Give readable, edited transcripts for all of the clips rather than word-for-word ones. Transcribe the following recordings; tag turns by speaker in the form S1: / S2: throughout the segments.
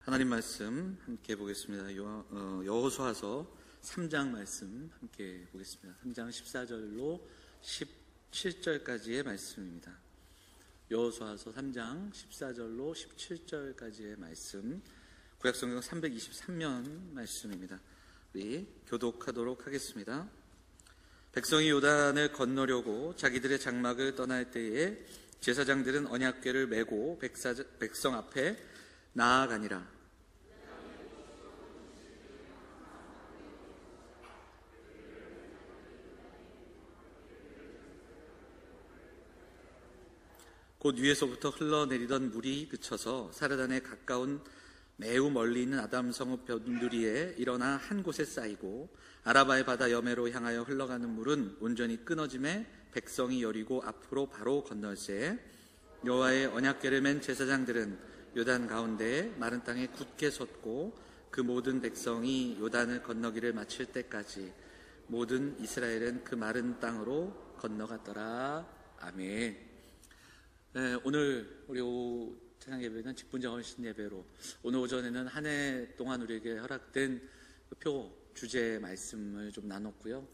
S1: 하나님 말씀 함께 보겠습니다. 여호수아서 3장 말씀 함께 보겠습니다. 3장 14절로 17절까지의 말씀입니다. 여호수아서 3장 14절로 17절까지의 말씀, 구약성경 323면 말씀입니다. 우리 교독하도록 하겠습니다. 백성이 요단을 건너려고 자기들의 장막을 떠날 때에 제사장들은 언약궤를 메고 백성 앞에 나아가니라. 곧 위에서부터 흘러내리던 물이 그쳐서 사르단에 가까운 매우 멀리 있는 아담성읍 변두리에 일어나 한 곳에 쌓이고, 아라바의 바다 여매로 향하여 흘러가는 물은 온전히 끊어짐에 백성이 여리고 앞으로 바로 건널새 여호와의 언약궤를 맨 제사장들은 요단 가운데에 마른 땅에 굳게 섰고, 그 모든 백성이 요단을 건너기를 마칠 때까지 모든 이스라엘은 그 마른 땅으로 건너갔더라. 아멘. 네, 오늘 우리 오후 찬양 예배는 직분자 헌신 예배로, 오늘 오전에는 한 해 동안 우리에게 허락된 표 주제 말씀을 좀 나눴고요.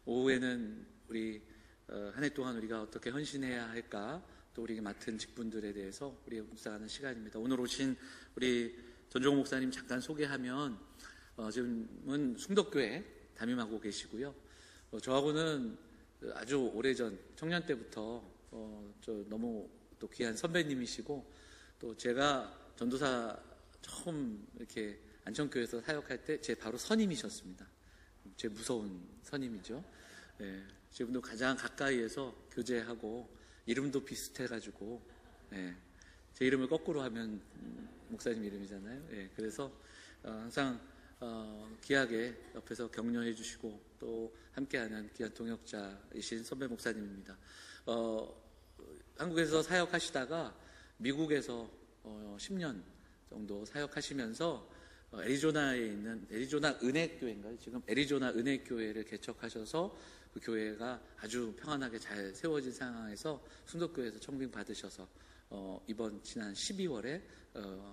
S1: 오후에는 우리 한 해 동안 우리가 어떻게 헌신해야 할까, 또 우리에게 맡은 직분들에 대해서 우리 묵상하는 시간입니다. 오늘 오신 우리 전종호 목사님 잠깐 소개하면, 지금은 숭덕교회 담임하고 계시고요. 저하고는 아주 오래전 청년 때부터 너무 또 귀한 선배님이시고, 또 제가 전도사 처음 이렇게 안천교회에서 사역할 때 제 바로 선임이셨습니다. 제 무서운 선임이죠. 네, 지금도 가장 가까이에서 교제하고, 이름도 비슷해가지고, 네, 제 이름을 거꾸로 하면 목사님 이름이잖아요. 네, 그래서 항상 귀하게 옆에서 격려해 주시고 또 함께하는 귀한 동역자이신 선배 목사님입니다. 한국에서 사역하시다가 미국에서 10년 정도 사역하시면서 애리조나에 있는 애리조나 은혜교회인가요? 지금 애리조나 은혜교회를 개척하셔서 그 교회가 아주 평안하게 잘 세워진 상황에서 숭덕교회에서 청빙 받으셔서 이번 지난 12월에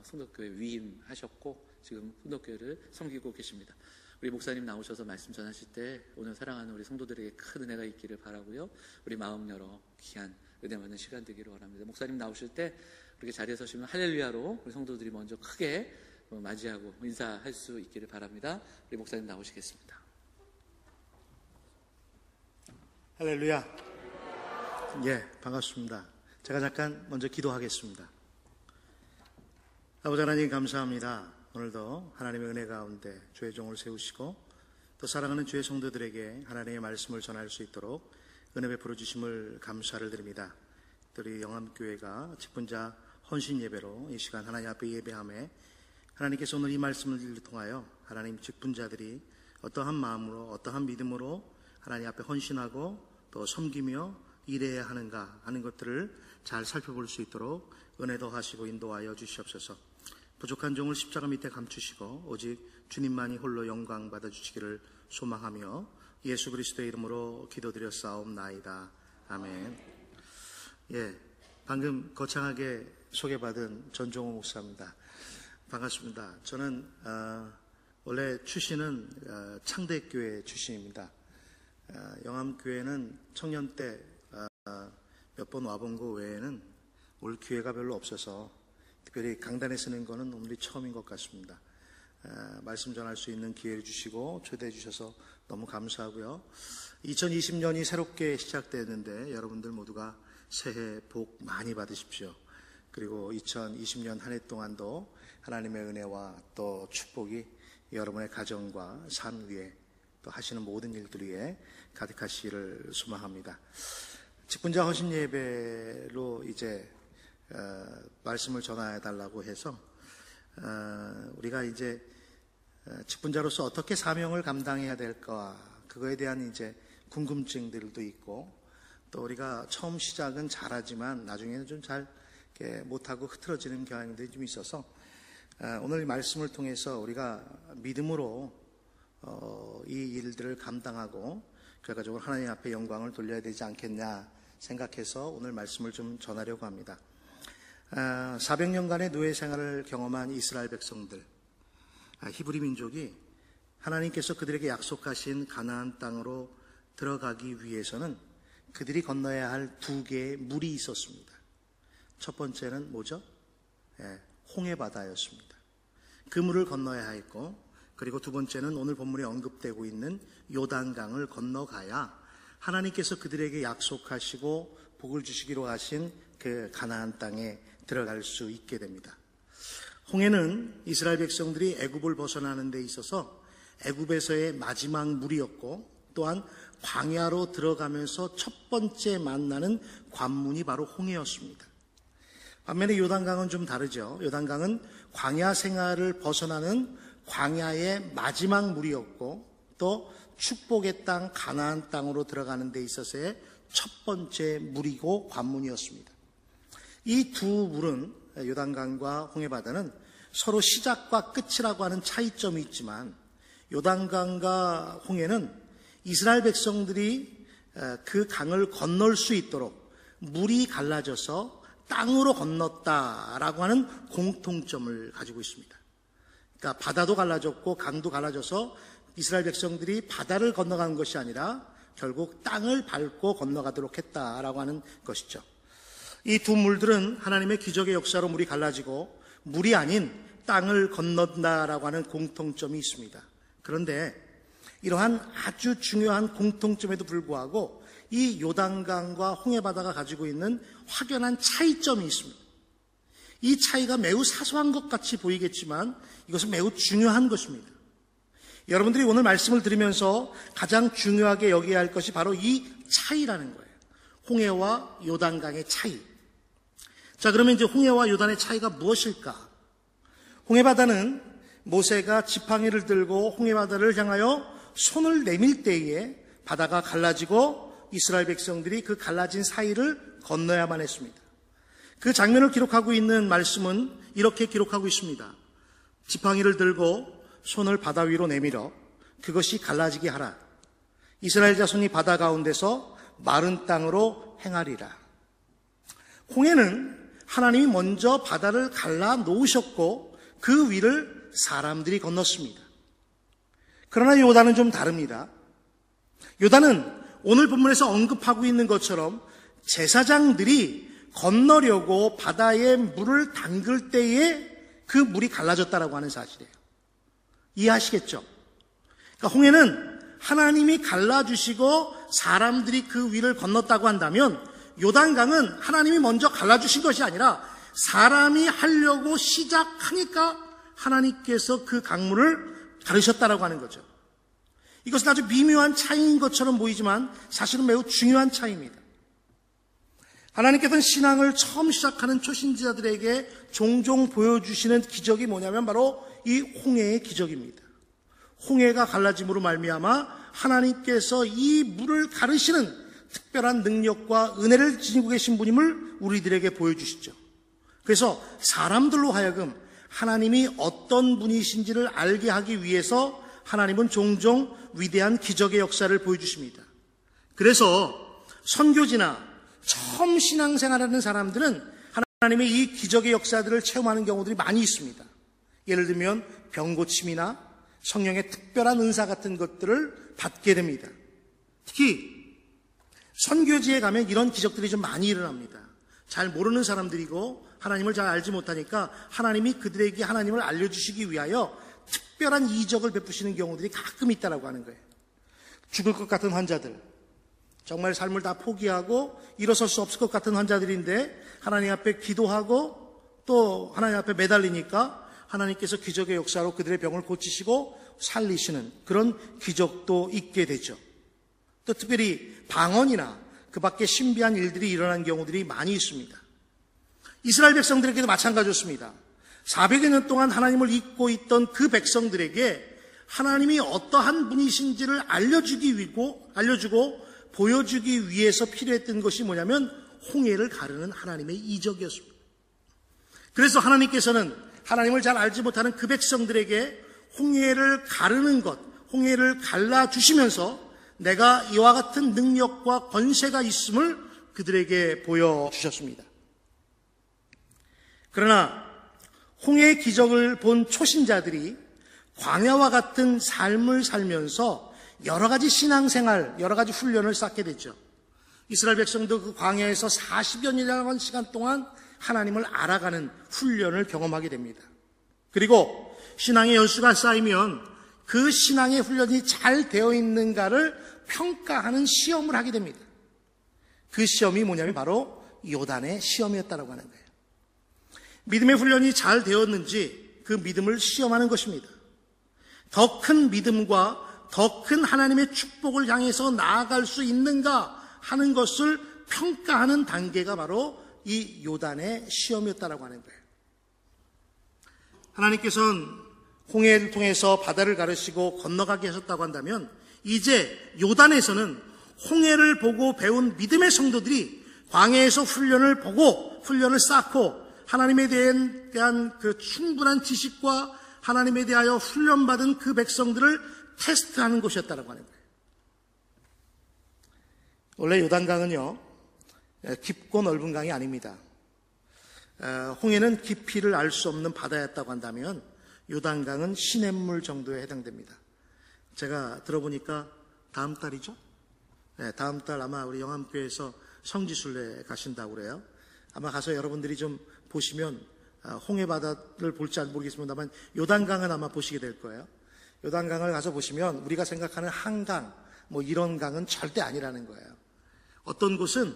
S1: 숭덕교회 위임하셨고, 지금 숭덕교회를 섬기고 계십니다. 우리 목사님 나오셔서 말씀 전하실 때 오늘 사랑하는 우리 성도들에게 큰 은혜가 있기를 바라고요. 우리 마음 열어 귀한 은혜 받는 시간 되기를 원합니다. 목사님 나오실 때 이렇게 자리에 서시면 할렐루야로 우리 성도들이 먼저 크게 맞이하고 인사할 수 있기를 바랍니다. 우리 목사님 나오시겠습니다.
S2: 할렐루야. 예, 반갑습니다. 제가 잠깐 먼저 기도하겠습니다. 아버지 하나님 감사합니다. 오늘도 하나님의 은혜 가운데 주의 종을 세우시고 또 사랑하는 주의 성도들에게 하나님의 말씀을 전할 수 있도록 은혜 베풀어 주심을 감사를 드립니다. 우리 영암교회가 직분자 헌신 예배로 이 시간 하나님 앞에 예배함에, 하나님께서 오늘 이 말씀을 통하여 하나님 직분자들이 어떠한 마음으로 어떠한 믿음으로 하나님 앞에 헌신하고 또 섬기며 일해야 하는가 하는 것들을 잘 살펴볼 수 있도록 은혜 더하시고 인도하여 주시옵소서. 부족한 종을 십자가 밑에 감추시고 오직 주님만이 홀로 영광 받아주시기를 소망하며 예수 그리스도의 이름으로 기도드렸사옵나이다. 아멘. 예, 방금 거창하게 소개받은 전종호 목사입니다. 반갑습니다. 저는 원래 출신은 창대교회 출신입니다. 영암교회는 청년 때 몇 번 와본 거 외에는 올 기회가 별로 없어서 특별히 강단에 서는 거는 오늘이 처음인 것 같습니다. 말씀 전할 수 있는 기회를 주시고 초대해 주셔서 너무 감사하고요. 2020년이 새롭게 시작되는데 여러분들 모두가 새해 복 많이 받으십시오. 그리고 2020년 한 해 동안도 하나님의 은혜와 또 축복이 여러분의 가정과 삶 위에 또 하시는 모든 일들 위에 가득하시기를 소망합니다. 직분자 헌신 예배로 이제 말씀을 전해달라고 해서 우리가 이제 직분자로서 어떻게 사명을 감당해야 될까, 그거에 대한 이제 궁금증들도 있고, 또 우리가 처음 시작은 잘하지만 나중에는 좀 잘 못하고 흐트러지는 경향들이 좀 있어서 오늘 말씀을 통해서 우리가 믿음으로 이 일들을 감당하고 결과적으로 하나님 앞에 영광을 돌려야 되지 않겠냐 생각해서 오늘 말씀을 좀 전하려고 합니다. 400년간의 노예 생활을 경험한 이스라엘 백성들, 히브리 민족이 하나님께서 그들에게 약속하신 가나안 땅으로 들어가기 위해서는 그들이 건너야 할 두 개의 물이 있었습니다. 첫 번째는 뭐죠? 홍해바다였습니다. 그 물을 건너야 했고, 그리고 두 번째는 오늘 본문에 언급되고 있는 요단강을 건너가야 하나님께서 그들에게 약속하시고 복을 주시기로 하신 그 가나안 땅에 들어갈 수 있게 됩니다. 홍해는 이스라엘 백성들이 애굽을 벗어나는 데 있어서 애굽에서의 마지막 물이었고, 또한 광야로 들어가면서 첫 번째 만나는 관문이 바로 홍해였습니다. 반면에 요단강은 좀 다르죠. 요단강은 광야 생활을 벗어나는 광야의 마지막 물이었고, 또 축복의 땅 가나안 땅으로 들어가는 데 있어서의 첫 번째 물이고 관문이었습니다. 이 두 물은, 요단강과 홍해바다는 서로 시작과 끝이라고 하는 차이점이 있지만, 요단강과 홍해는 이스라엘 백성들이 그 강을 건널 수 있도록 물이 갈라져서 땅으로 건넜다라고 하는 공통점을 가지고 있습니다. 그러니까 바다도 갈라졌고 강도 갈라져서 이스라엘 백성들이 바다를 건너가는 것이 아니라 결국 땅을 밟고 건너가도록 했다라고 하는 것이죠. 이 두 물들은 하나님의 기적의 역사로 물이 갈라지고 물이 아닌 땅을 건넌다라고 하는 공통점이 있습니다. 그런데 이러한 아주 중요한 공통점에도 불구하고 이 요단강과 홍해바다가 가지고 있는 확연한 차이점이 있습니다. 이 차이가 매우 사소한 것 같이 보이겠지만 이것은 매우 중요한 것입니다. 여러분들이 오늘 말씀을 들으면서 가장 중요하게 여겨야 할 것이 바로 이 차이라는 거예요. 홍해와 요단강의 차이. 자, 그러면 이제 홍해와 요단의 차이가 무엇일까? 홍해바다는 모세가 지팡이를 들고 홍해바다를 향하여 손을 내밀 때에 바다가 갈라지고 이스라엘 백성들이 그 갈라진 사이를 건너야만 했습니다. 그 장면을 기록하고 있는 말씀은 이렇게 기록하고 있습니다. 지팡이를 들고 손을 바다 위로 내밀어 그것이 갈라지게 하라. 이스라엘 자손이 바다 가운데서 마른 땅으로 행하리라. 홍해는 하나님이 먼저 바다를 갈라 놓으셨고 그 위를 사람들이 건넜습니다. 그러나 요단은 좀 다릅니다. 요단은 오늘 본문에서 언급하고 있는 것처럼 제사장들이 건너려고 바다에 물을 담글 때에 그 물이 갈라졌다라고 하는 사실이에요. 이해하시겠죠? 그러니까 홍해는 하나님이 갈라주시고 사람들이 그 위를 건넜다고 한다면 요단강은 하나님이 먼저 갈라주신 것이 아니라 사람이 하려고 시작하니까 하나님께서 그 강물을 가르셨다라고 하는 거죠. 이것은 아주 미묘한 차이인 것처럼 보이지만 사실은 매우 중요한 차이입니다. 하나님께서는 신앙을 처음 시작하는 초신자들에게 종종 보여주시는 기적이 뭐냐면 바로 이 홍해의 기적입니다. 홍해가 갈라짐으로 말미암아 하나님께서 이 물을 가르시는 특별한 능력과 은혜를 지니고 계신 분임을 우리들에게 보여주시죠. 그래서 사람들로 하여금 하나님이 어떤 분이신지를 알게 하기 위해서 하나님은 종종 위대한 기적의 역사를 보여주십니다. 그래서 선교지나 처음 신앙생활하는 사람들은 하나님의 이 기적의 역사들을 체험하는 경우들이 많이 있습니다. 예를 들면 병고침이나 성령의 특별한 은사 같은 것들을 받게 됩니다. 특히 선교지에 가면 이런 기적들이 좀 많이 일어납니다. 잘 모르는 사람들이고 하나님을 잘 알지 못하니까 하나님이 그들에게 하나님을 알려주시기 위하여 특별한 이적을 베푸시는 경우들이 가끔 있다라고 하는 거예요. 죽을 것 같은 환자들, 정말 삶을 다 포기하고 일어설 수 없을 것 같은 환자들인데 하나님 앞에 기도하고 또 하나님 앞에 매달리니까 하나님께서 기적의 역사로 그들의 병을 고치시고 살리시는 그런 기적도 있게 되죠. 또 특별히 방언이나 그 밖에 신비한 일들이 일어난 경우들이 많이 있습니다. 이스라엘 백성들에게도 마찬가지였습니다. 400여 년 동안 하나님을 잊고 있던 그 백성들에게 하나님이 어떠한 분이신지를 알려주고 보여주기 위해서 필요했던 것이 뭐냐면 홍해를 가르는 하나님의 이적이었습니다. 그래서 하나님께서는 하나님을 잘 알지 못하는 그 백성들에게 홍해를 가르는 것, 홍해를 갈라주시면서 내가 이와 같은 능력과 권세가 있음을 그들에게 보여주셨습니다. 그러나 홍해의 기적을 본 초신자들이 광야와 같은 삶을 살면서 여러 가지 신앙생활, 여러 가지 훈련을 쌓게 됐죠. 이스라엘 백성도 그 광야에서 40여 년이라는 시간 동안 하나님을 알아가는 훈련을 경험하게 됩니다. 그리고 신앙의 연수가 쌓이면 그 신앙의 훈련이 잘 되어 있는가를 평가하는 시험을 하게 됩니다. 그 시험이 뭐냐면 바로 요단의 시험이었다고 하는 거예요. 믿음의 훈련이 잘 되었는지 그 믿음을 시험하는 것입니다. 더 큰 믿음과 더 큰 하나님의 축복을 향해서 나아갈 수 있는가 하는 것을 평가하는 단계가 바로 이 요단의 시험이었다고 하는 거예요. 하나님께서는 홍해를 통해서 바다를 가르시고 건너가게 하셨다고 한다면 이제 요단에서는 홍해를 보고 배운 믿음의 성도들이 광야에서 훈련을 보고 훈련을 쌓고 하나님에 대한 그 충분한 지식과 하나님에 대하여 훈련받은 그 백성들을 테스트하는 곳이었다고 하는 거예요. 원래 요단강은요, 깊고 넓은 강이 아닙니다. 홍해는 깊이를 알 수 없는 바다였다고 한다면 요단강은 시냇물 정도에 해당됩니다. 제가 들어보니까 다음 달이죠? 네, 다음 달 아마 우리 영암교회에서 성지순례 가신다고 그래요. 아마 가서 여러분들이 좀 보시면 홍해 바다를 볼지 모르겠습니다만 요단강은 아마 보시게 될 거예요. 요단강을 가서 보시면 우리가 생각하는 한강 뭐 이런 강은 절대 아니라는 거예요. 어떤 곳은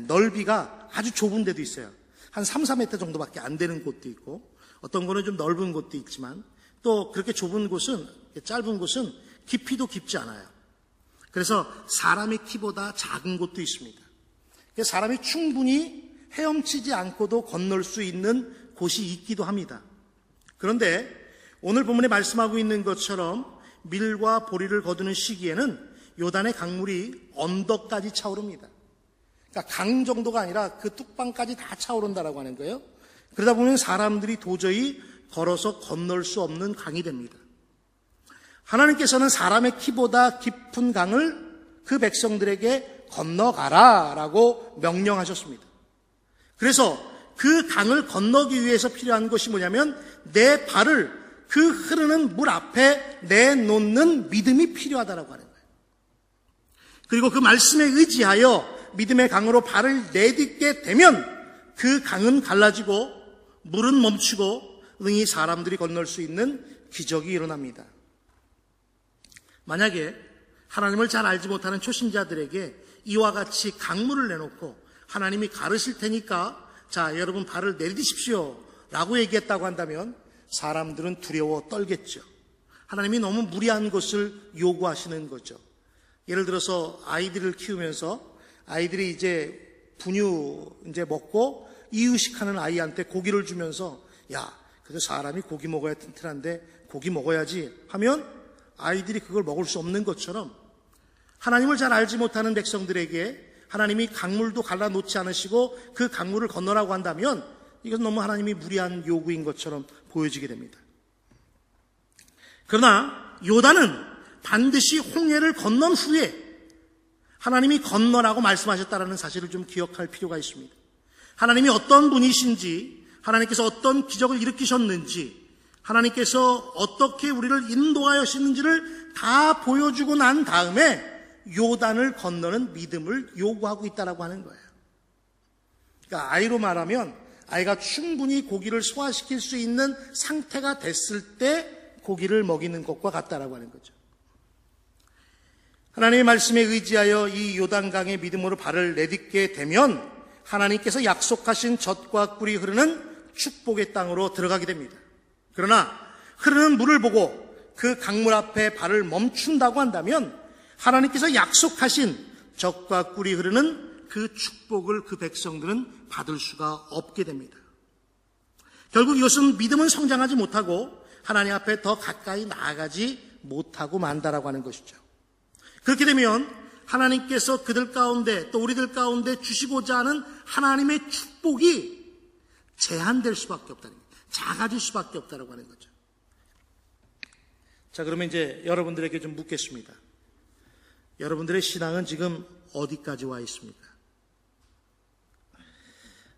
S2: 넓이가 아주 좁은 데도 있어요. 한 3, 4m 정도밖에 안 되는 곳도 있고 어떤 거는 좀 넓은 곳도 있지만 또 그렇게 좁은 곳은 짧은 곳은 깊이도 깊지 않아요. 그래서 사람의 키보다 작은 곳도 있습니다. 사람이 충분히 헤엄치지 않고도 건널 수 있는 곳이 있기도 합니다. 그런데 오늘 본문에 말씀하고 있는 것처럼 밀과 보리를 거두는 시기에는 요단의 강물이 언덕까지 차오릅니다. 그러니까 강 정도가 아니라 그 뚝방까지 다 차오른다라고 하는 거예요. 그러다 보면 사람들이 도저히 걸어서 건널 수 없는 강이 됩니다. 하나님께서는 사람의 키보다 깊은 강을 그 백성들에게 건너가라라고 명령하셨습니다. 그래서 그 강을 건너기 위해서 필요한 것이 뭐냐면 내 발을 그 흐르는 물 앞에 내놓는 믿음이 필요하다라고 하는 거예요. 그리고 그 말씀에 의지하여 믿음의 강으로 발을 내딛게 되면 그 강은 갈라지고 물은 멈추고 능히 사람들이 건널 수 있는 기적이 일어납니다. 만약에 하나님을 잘 알지 못하는 초신자들에게 이와 같이 강물을 내놓고 하나님이 가르실 테니까 자 여러분 발을 내딛으십시오 라고 얘기했다고 한다면 사람들은 두려워 떨겠죠. 하나님이 너무 무리한 것을 요구하시는 거죠. 예를 들어서 아이들을 키우면서 아이들이 이제 분유 이제 먹고 이유식하는 아이한테 고기를 주면서 야 그래도 사람이 고기 먹어야 튼튼한데 고기 먹어야지 하면 아이들이 그걸 먹을 수 없는 것처럼 하나님을 잘 알지 못하는 백성들에게 하나님이 강물도 갈라놓지 않으시고 그 강물을 건너라고 한다면 이건 너무 하나님이 무리한 요구인 것처럼 보여지게 됩니다. 그러나 요단은 반드시 홍해를 건넌 후에 하나님이 건너라고 말씀하셨다는 사실을 좀 기억할 필요가 있습니다. 하나님이 어떤 분이신지, 하나님께서 어떤 기적을 일으키셨는지, 하나님께서 어떻게 우리를 인도하셨는지를 다 보여주고 난 다음에 요단을 건너는 믿음을 요구하고 있다고 하는 거예요. 그러니까 아이로 말하면 아이가 충분히 고기를 소화시킬 수 있는 상태가 됐을 때 고기를 먹이는 것과 같다라고 하는 거죠. 하나님의 말씀에 의지하여 이 요단강의 믿음으로 발을 내딛게 되면 하나님께서 약속하신 젖과 꿀이 흐르는 축복의 땅으로 들어가게 됩니다. 그러나 흐르는 물을 보고 그 강물 앞에 발을 멈춘다고 한다면 하나님께서 약속하신 젖과 꿀이 흐르는 그 축복을 그 백성들은 받을 수가 없게 됩니다. 결국 이것은 믿음은 성장하지 못하고 하나님 앞에 더 가까이 나아가지 못하고 만다라고 하는 것이죠. 그렇게 되면 하나님께서 그들 가운데 또 우리들 가운데 주시고자 하는 하나님의 축복이 제한될 수밖에 없다는 거예요. 작아질 수밖에 없다라고 하는 거죠. 자, 그러면 이제 여러분들에게 좀 묻겠습니다. 여러분들의 신앙은 지금 어디까지 와 있습니까?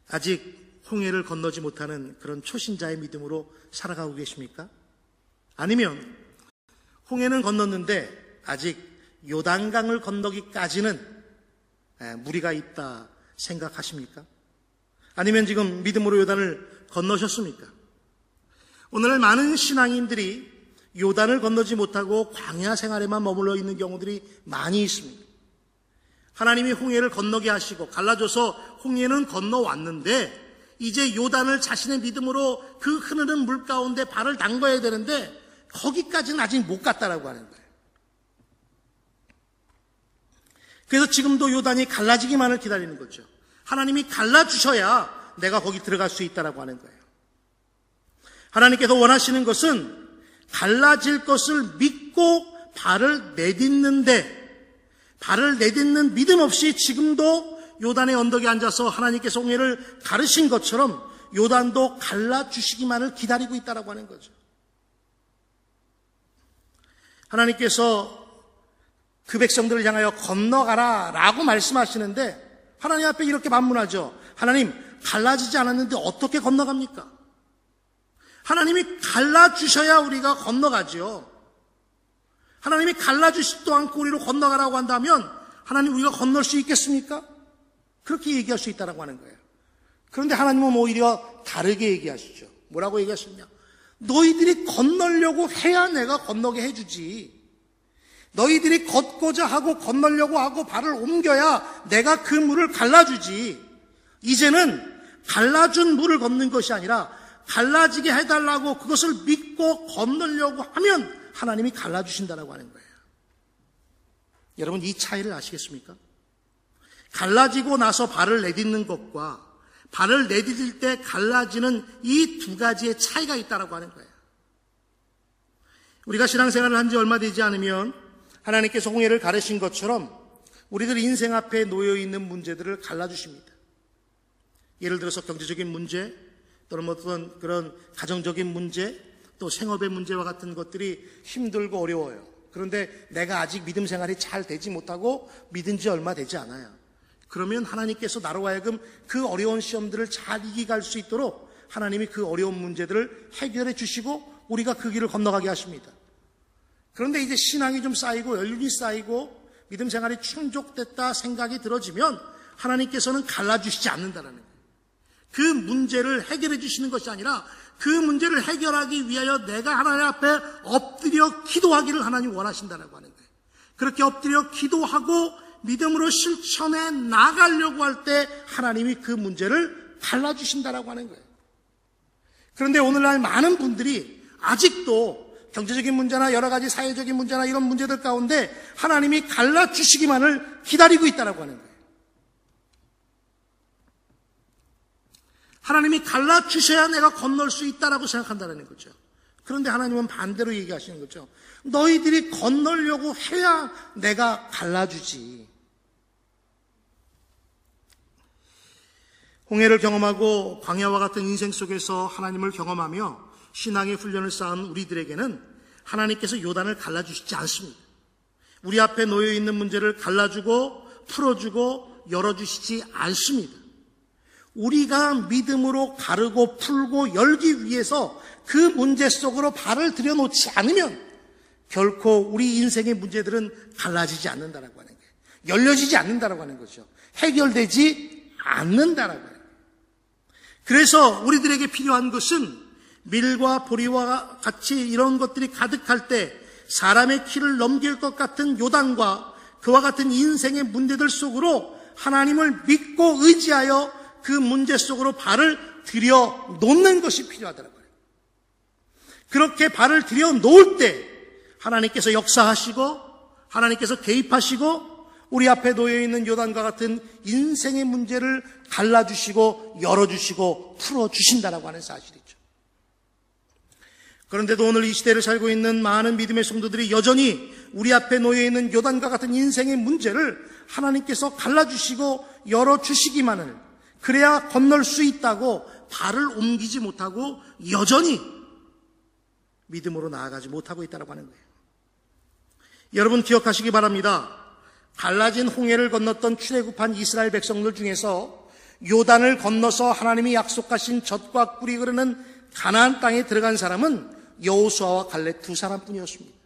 S2: 아직 홍해를 건너지 못하는 그런 초신자의 믿음으로 살아가고 계십니까? 아니면 홍해는 건넜는데 아직 요단강을 건너기까지는 무리가 있다 생각하십니까? 아니면 지금 믿음으로 요단을 건너셨습니까? 오늘날 많은 신앙인들이 요단을 건너지 못하고 광야 생활에만 머물러 있는 경우들이 많이 있습니다. 하나님이 홍해를 건너게 하시고 갈라줘서 홍해는 건너왔는데 이제 요단을 자신의 믿음으로 그 흐르는 물 가운데 발을 담궈야 되는데 거기까지는 아직 못 갔다라고 하는 거예요. 그래서 지금도 요단이 갈라지기만을 기다리는 거죠. 하나님이 갈라주셔야 내가 거기 들어갈 수 있다라고 하는 거예요. 하나님께서 원하시는 것은 갈라질 것을 믿고 발을 내딛는데 발을 내딛는 믿음 없이 지금도 요단의 언덕에 앉아서 하나님께서 홍해를 가르신 것처럼 요단도 갈라주시기만을 기다리고 있다라고 하는 거죠. 하나님께서 그 백성들을 향하여 건너가라 라고 말씀하시는데 하나님 앞에 이렇게 반문하죠. 하나님, 갈라지지 않았는데 어떻게 건너갑니까? 하나님이 갈라주셔야 우리가 건너가죠. 하나님이 갈라주시지도 않고 우리로 건너가라고 한다면 하나님 우리가 건널 수 있겠습니까? 그렇게 얘기할 수 있다고 하는 거예요. 그런데 하나님은 오히려 다르게 얘기하시죠. 뭐라고 얘기하시냐? 너희들이 건너려고 해야 내가 건너게 해주지. 너희들이 걷고자 하고 건너려고 하고 발을 옮겨야 내가 그 물을 갈라주지. 이제는 갈라준 물을 걷는 것이 아니라 갈라지게 해달라고 그것을 믿고 건너려고 하면 하나님이 갈라주신다라고 하는 거예요. 여러분, 이 차이를 아시겠습니까? 갈라지고 나서 발을 내딛는 것과 발을 내딛을 때 갈라지는 이 두 가지의 차이가 있다라고 하는 거예요. 우리가 신앙생활을 한 지 얼마 되지 않으면 하나님께서 홍해를 가르신 것처럼 우리들 인생 앞에 놓여있는 문제들을 갈라주십니다. 예를 들어서 경제적인 문제, 또는 어떤 그런 가정적인 문제, 또 생업의 문제와 같은 것들이 힘들고 어려워요. 그런데 내가 아직 믿음 생활이 잘 되지 못하고 믿은 지 얼마 되지 않아요. 그러면 하나님께서 나로 하여금 그 어려운 시험들을 잘 이겨갈 수 있도록 하나님이 그 어려운 문제들을 해결해 주시고 우리가 그 길을 건너가게 하십니다. 그런데 이제 신앙이 좀 쌓이고 연륜이 쌓이고 믿음 생활이 충족됐다 생각이 들어지면 하나님께서는 갈라주시지 않는다는 거예요. 그 문제를 해결해 주시는 것이 아니라 그 문제를 해결하기 위하여 내가 하나님 앞에 엎드려 기도하기를 하나님 원하신다고 하는 거예요. 그렇게 엎드려 기도하고 믿음으로 실천해 나가려고 할 때 하나님이 그 문제를 갈라주신다고 하는 거예요. 그런데 오늘날 많은 분들이 아직도 경제적인 문제나 여러 가지 사회적인 문제나 이런 문제들 가운데 하나님이 갈라주시기만을 기다리고 있다고 하는 거예요. 하나님이 갈라주셔야 내가 건널 수 있다라고 생각한다는 거죠. 그런데 하나님은 반대로 얘기하시는 거죠. 너희들이 건널려고 해야 내가 갈라주지. 홍해를 경험하고 광야와 같은 인생 속에서 하나님을 경험하며 신앙의 훈련을 쌓은 우리들에게는 하나님께서 요단을 갈라주시지 않습니다. 우리 앞에 놓여있는 문제를 갈라주고 풀어주고 열어주시지 않습니다. 우리가 믿음으로 가르고 풀고 열기 위해서 그 문제 속으로 발을 들여놓지 않으면 결코 우리 인생의 문제들은 갈라지지 않는다라고 하는 거예요. 열려지지 않는다라고 하는 거죠. 해결되지 않는다라고 하는 거예요. 그래서 우리들에게 필요한 것은 밀과 보리와 같이 이런 것들이 가득할 때 사람의 키를 넘길 것 같은 요단과 그와 같은 인생의 문제들 속으로 하나님을 믿고 의지하여 그 문제 속으로 발을 들여 놓는 것이 필요하더라고요. 그렇게 발을 들여 놓을 때 하나님께서 역사하시고 하나님께서 개입하시고 우리 앞에 놓여있는 요단과 같은 인생의 문제를 갈라주시고 열어주시고 풀어주신다라고 하는 사실이죠. 그런데도 오늘 이 시대를 살고 있는 많은 믿음의 성도들이 여전히 우리 앞에 놓여있는 요단과 같은 인생의 문제를 하나님께서 갈라주시고 열어주시기만을 그래야 건널 수 있다고 발을 옮기지 못하고 여전히 믿음으로 나아가지 못하고 있다고 하는 거예요. 여러분 기억하시기 바랍니다. 갈라진 홍해를 건넜던 출애굽한 이스라엘 백성들 중에서 요단을 건너서 하나님이 약속하신 젖과 꿀이 흐르는 가나안 땅에 들어간 사람은 여호수아와 갈렙 두 사람뿐이었습니다.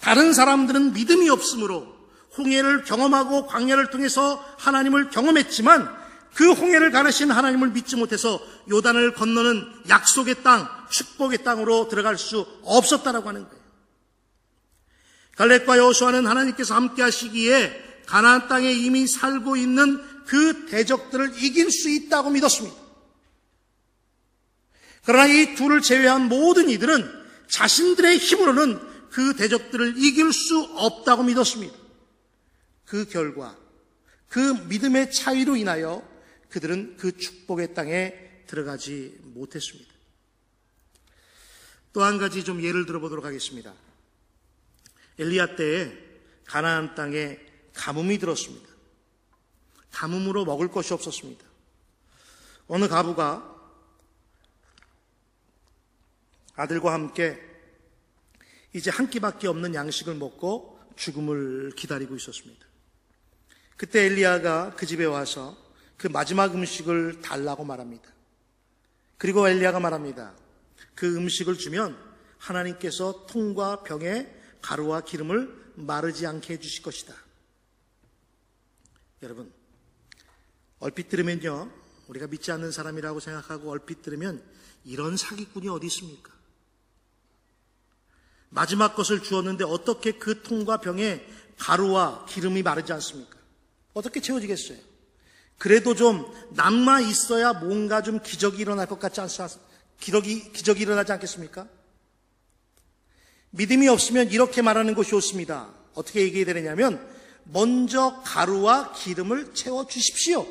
S2: 다른 사람들은 믿음이 없으므로 홍해를 경험하고 광야를 통해서 하나님을 경험했지만 그 홍해를 가르신 하나님을 믿지 못해서 요단을 건너는 약속의 땅, 축복의 땅으로 들어갈 수 없었다라고 하는 거예요. 갈렙과 여호수아는 하나님께서 함께 하시기에 가나안 땅에 이미 살고 있는 그 대적들을 이길 수 있다고 믿었습니다. 그러나 이 둘을 제외한 모든 이들은 자신들의 힘으로는 그 대적들을 이길 수 없다고 믿었습니다. 그 결과 그 믿음의 차이로 인하여 그들은 그 축복의 땅에 들어가지 못했습니다. 또 한 가지 좀 예를 들어보도록 하겠습니다. 엘리야 때에 가나안 땅에 가뭄이 들었습니다. 가뭄으로 먹을 것이 없었습니다. 어느 과부가 아들과 함께 이제 한 끼밖에 없는 양식을 먹고 죽음을 기다리고 있었습니다. 그때 엘리야가 그 집에 와서 그 마지막 음식을 달라고 말합니다. 그리고 엘리야가 말합니다. 그 음식을 주면 하나님께서 통과 병에 가루와 기름을 마르지 않게 해주실 것이다. 여러분, 얼핏 들으면요, 우리가 믿지 않는 사람이라고 생각하고 얼핏 들으면 이런 사기꾼이 어디 있습니까? 마지막 것을 주었는데 어떻게 그 통과 병에 가루와 기름이 마르지 않습니까? 어떻게 채워지겠어요? 그래도 좀 남아 있어야 뭔가 좀 기적이 일어날 것 같지 않습니까? 기적이 일어나지 않겠습니까? 믿음이 없으면 이렇게 말하는 것이 옳습니다. 어떻게 얘기해야 되느냐면 먼저 가루와 기름을 채워주십시오.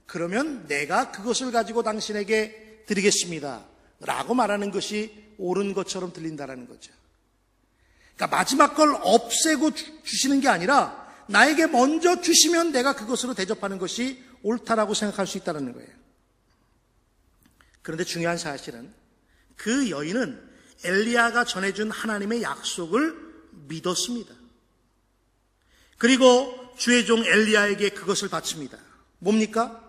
S2: 그러면 내가 그것을 가지고 당신에게 드리겠습니다. 라고 말하는 것이 옳은 것처럼 들린다는 거죠. 그러니까 마지막 걸 없애고 주시는 게 아니라 나에게 먼저 주시면 내가 그것으로 대접하는 것이 옳다라고 생각할 수 있다는 거예요. 그런데 중요한 사실은 그 여인은 엘리야가 전해준 하나님의 약속을 믿었습니다. 그리고 주의 종 엘리야에게 그것을 바칩니다. 뭡니까?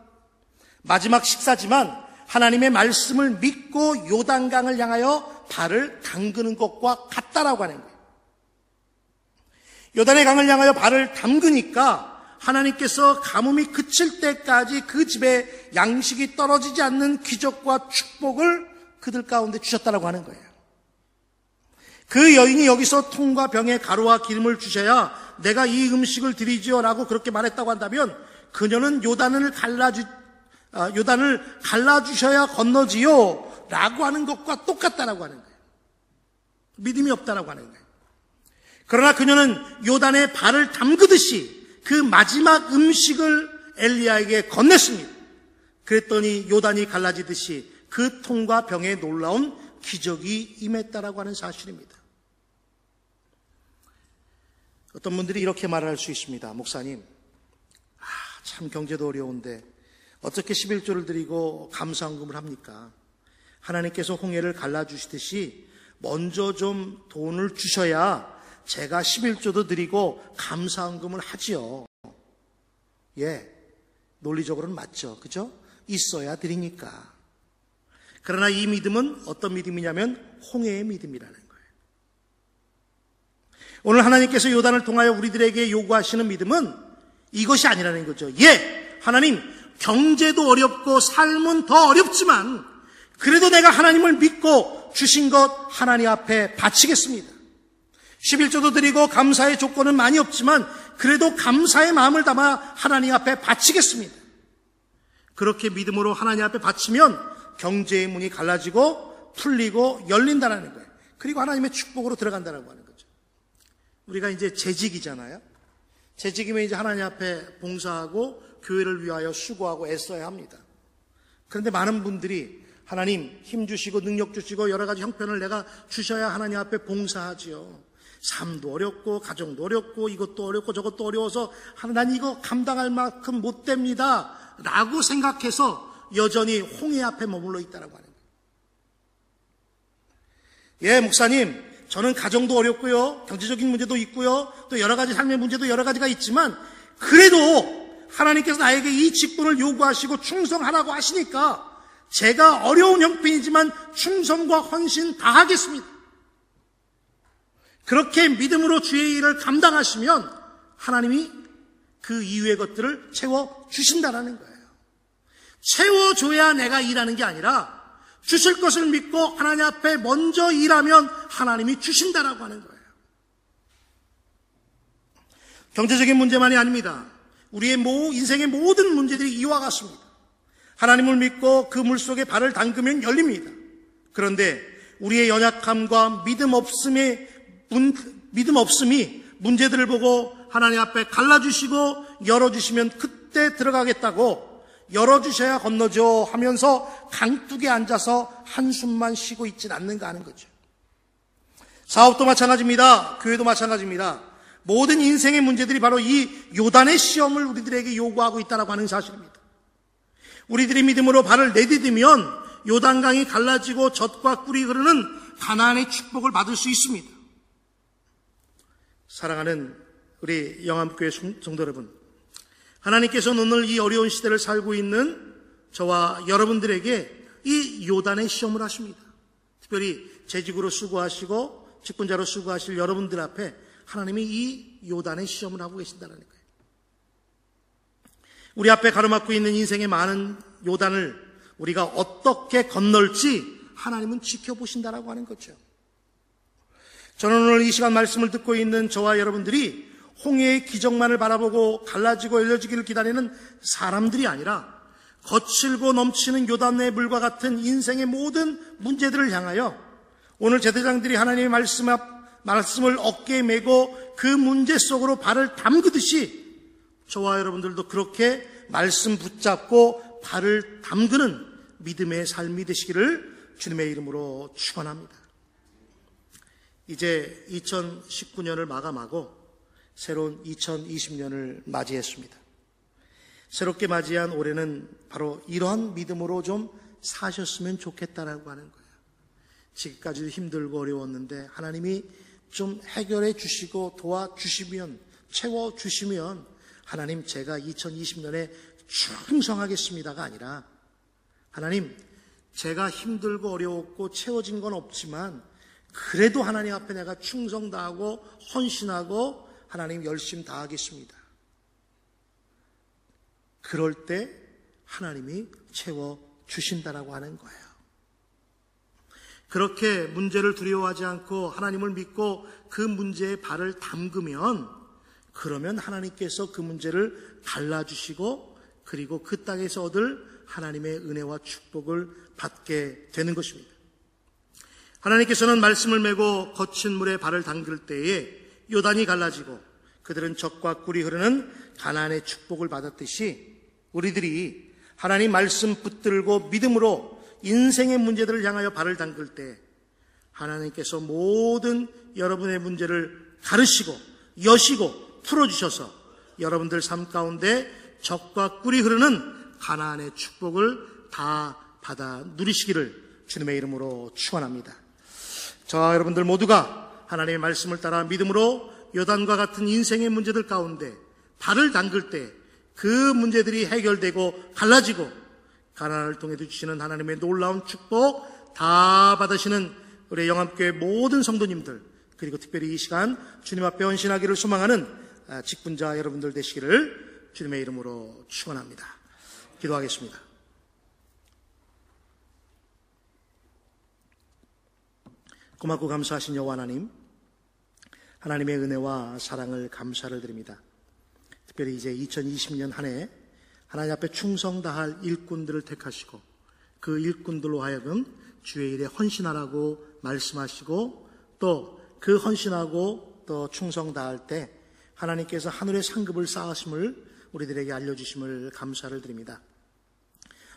S2: 마지막 식사지만 하나님의 말씀을 믿고 요단강을 향하여 발을 담그는 것과 같다라고 하는 거예요. 요단의 강을 향하여 발을 담그니까 하나님께서 가뭄이 그칠 때까지 그 집에 양식이 떨어지지 않는 기적과 축복을 그들 가운데 주셨다라고 하는 거예요. 그 여인이 여기서 통과 병에 가루와 기름을 주셔야 내가 이 음식을 드리지요 라고 그렇게 말했다고 한다면 그녀는 요단을 갈라주셔야 건너지요 라고 하는 것과 똑같다라고 하는 거예요. 믿음이 없다라고 하는 거예요. 그러나 그녀는 요단에 발을 담그듯이 그 마지막 음식을 엘리야에게 건넸습니다. 그랬더니 요단이 갈라지듯이 그 통과 병에 놀라운 기적이 임했다라고 하는 사실입니다. 어떤 분들이 이렇게 말할 수 있습니다. 목사님, 참 경제도 어려운데 어떻게 11조를 드리고 감사헌금을 합니까? 하나님께서 홍해를 갈라주시듯이 먼저 좀 돈을 주셔야 제가 11조도 드리고 감사헌금을 하지요. 예, 논리적으로는 맞죠. 그죠? 있어야 드리니까. 그러나 이 믿음은 어떤 믿음이냐면 홍해의 믿음이라는 거예요. 오늘 하나님께서 요단을 통하여 우리들에게 요구하시는 믿음은 이것이 아니라는 거죠. 예, 하나님, 경제도 어렵고 삶은 더 어렵지만 그래도 내가 하나님을 믿고 주신 것 하나님 앞에 바치겠습니다. 11조도 드리고 감사의 조건은 많이 없지만 그래도 감사의 마음을 담아 하나님 앞에 바치겠습니다. 그렇게 믿음으로 하나님 앞에 바치면 경제의 문이 갈라지고 풀리고 열린다는 거예요. 그리고 하나님의 축복으로 들어간다는 하는 거죠. 우리가 이제 재직이잖아요. 재직이면 이제 하나님 앞에 봉사하고 교회를 위하여 수고하고 애써야 합니다. 그런데 많은 분들이 하나님 힘 주시고 능력 주시고 여러 가지 형편을 내가 주셔야 하나님 앞에 봉사하지요. 삶도 어렵고 가정도 어렵고 이것도 어렵고 저것도 어려워서 난 이거 감당할 만큼 못 됩니다 라고 생각해서 여전히 홍해 앞에 머물러 있다라고 하는 거예요. 예, 목사님, 저는 가정도 어렵고요, 경제적인 문제도 있고요, 또 여러 가지 삶의 문제도 여러 가지가 있지만 그래도 하나님께서 나에게 이 직분을 요구하시고 충성하라고 하시니까 제가 어려운 형편이지만 충성과 헌신 다 하겠습니다. 그렇게 믿음으로 주의 일을 감당하시면 하나님이 그 이후의 것들을 채워주신다는 거예요. 채워줘야 내가 일하는 게 아니라 주실 것을 믿고 하나님 앞에 먼저 일하면 하나님이 주신다라고 하는 거예요. 경제적인 문제만이 아닙니다. 우리의 인생의 모든 문제들이 이와 같습니다. 하나님을 믿고 그 물속에 발을 담그면 열립니다. 그런데 우리의 연약함과 믿음 없음이 문제들을 보고 하나님 앞에 갈라주시고 열어주시면 그때 들어가겠다고 열어주셔야 건너죠 하면서 강둑에 앉아서 한숨만 쉬고 있진 않는가 하는 거죠. 사업도 마찬가지입니다. 교회도 마찬가지입니다. 모든 인생의 문제들이 바로 이 요단의 시험을 우리들에게 요구하고 있다고 하는 사실입니다. 우리들이 믿음으로 발을 내디디면 요단강이 갈라지고 젖과 꿀이 흐르는 가나안의 축복을 받을 수 있습니다. 사랑하는 우리 영암교회 성도 여러분, 하나님께서는 오늘 이 어려운 시대를 살고 있는 저와 여러분들에게 이 요단의 시험을 하십니다. 특별히 재직으로 수고하시고 직분자로 수고하실 여러분들 앞에 하나님이 이 요단의 시험을 하고 계신다는 거예요. 우리 앞에 가로막고 있는 인생의 많은 요단을 우리가 어떻게 건널지 하나님은 지켜보신다라고 하는 거죠. 저는 오늘 이 시간 말씀을 듣고 있는 저와 여러분들이 홍해의 기적만을 바라보고 갈라지고 열려지기를 기다리는 사람들이 아니라 거칠고 넘치는 요단의 물과 같은 인생의 모든 문제들을 향하여 오늘 제사장들이 하나님의 말씀을 어깨에 메고 그 문제 속으로 발을 담그듯이 저와 여러분들도 그렇게 말씀 붙잡고 발을 담그는 믿음의 삶이 되시기를 주님의 이름으로 축원합니다. 이제 2019년을 마감하고 새로운 2020년을 맞이했습니다. 새롭게 맞이한 올해는 바로 이러한 믿음으로 좀 사셨으면 좋겠다라고 하는 거예요. 지금까지도 힘들고 어려웠는데 하나님이 좀 해결해 주시고 도와주시면, 채워주시면 하나님 제가 2020년에 충성하겠습니다가 아니라 하나님 제가 힘들고 어려웠고 채워진 건 없지만 그래도 하나님 앞에 내가 충성 다하고 헌신하고 하나님 열심 다하겠습니다. 그럴 때 하나님이 채워주신다라고 하는 거예요. 그렇게 문제를 두려워하지 않고 하나님을 믿고 그 문제에 발을 담그면 그러면 하나님께서 그 문제를 갈라주시고 그리고 그 땅에서 얻을 하나님의 은혜와 축복을 받게 되는 것입니다. 하나님께서는 말씀을 메고 거친 물에 발을 담글 때에 요단이 갈라지고 그들은 젖과 꿀이 흐르는 가나안의 축복을 받았듯이 우리들이 하나님 말씀 붙들고 믿음으로 인생의 문제들을 향하여 발을 담글 때 하나님께서 모든 여러분의 문제를 가르시고 여시고 풀어주셔서 여러분들 삶 가운데 젖과 꿀이 흐르는 가나안의 축복을 다 받아 누리시기를 주님의 이름으로 축원합니다. 저와 여러분들 모두가 하나님의 말씀을 따라 믿음으로 요단과 같은 인생의 문제들 가운데 발을 담글 때 그 문제들이 해결되고 갈라지고 가나안을 통해 주시는 하나님의 놀라운 축복 다 받으시는 우리 영암교회 모든 성도님들 그리고 특별히 이 시간 주님 앞에 헌신하기를 소망하는 직분자 여러분들 되시기를 주님의 이름으로 축원합니다. 기도하겠습니다. 고맙고 감사하신 여호와 하나님, 하나님의 은혜와 사랑을 감사를 드립니다. 특별히 이제 2020년 한 해 하나님 앞에 충성 다할 일꾼들을 택하시고 그 일꾼들로 하여금 주의 일에 헌신하라고 말씀하시고 또 그 헌신하고 또 충성 다할 때 하나님께서 하늘의 상급을 쌓으심을 우리들에게 알려주심을 감사를 드립니다.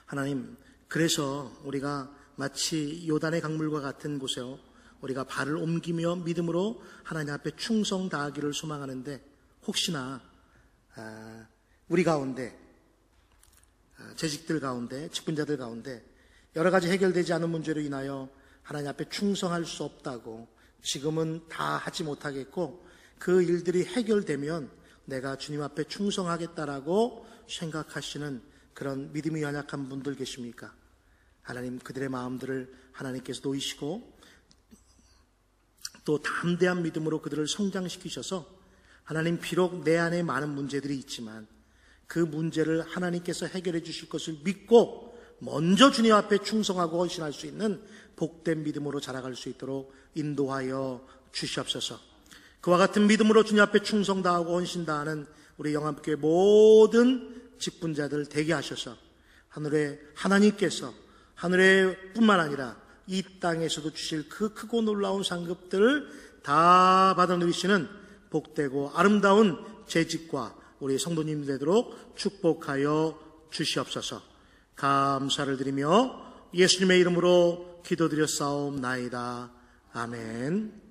S2: 하나님, 그래서 우리가 마치 요단의 강물과 같은 곳에 우리가 발을 옮기며 믿음으로 하나님 앞에 충성 다하기를 소망하는데 혹시나 우리 가운데 재직들 가운데 직분자들 가운데 여러 가지 해결되지 않은 문제로 인하여 하나님 앞에 충성할 수 없다고 지금은 다 하지 못하겠고 그 일들이 해결되면 내가 주님 앞에 충성하겠다라고 생각하시는 그런 믿음이 연약한 분들 계십니까? 하나님 그들의 마음들을 하나님께서 놓이시고 또 담대한 믿음으로 그들을 성장시키셔서 하나님 비록 내 안에 많은 문제들이 있지만 그 문제를 하나님께서 해결해 주실 것을 믿고 먼저 주님 앞에 충성하고 헌신할 수 있는 복된 믿음으로 자라갈 수 있도록 인도하여 주시옵소서. 그와 같은 믿음으로 주님 앞에 충성 다하고 헌신 다하는 우리 영암교회 모든 직분자들 되게 하셔서 하늘에 하나님께서 하늘에 뿐만 아니라 이 땅에서도 주실 그 크고 놀라운 상급들을 다 받아 누리시는 복되고 아름다운 재직과 우리 성도님 되도록 축복하여 주시옵소서. 감사를 드리며 예수님의 이름으로 기도드렸사옵나이다. 아멘.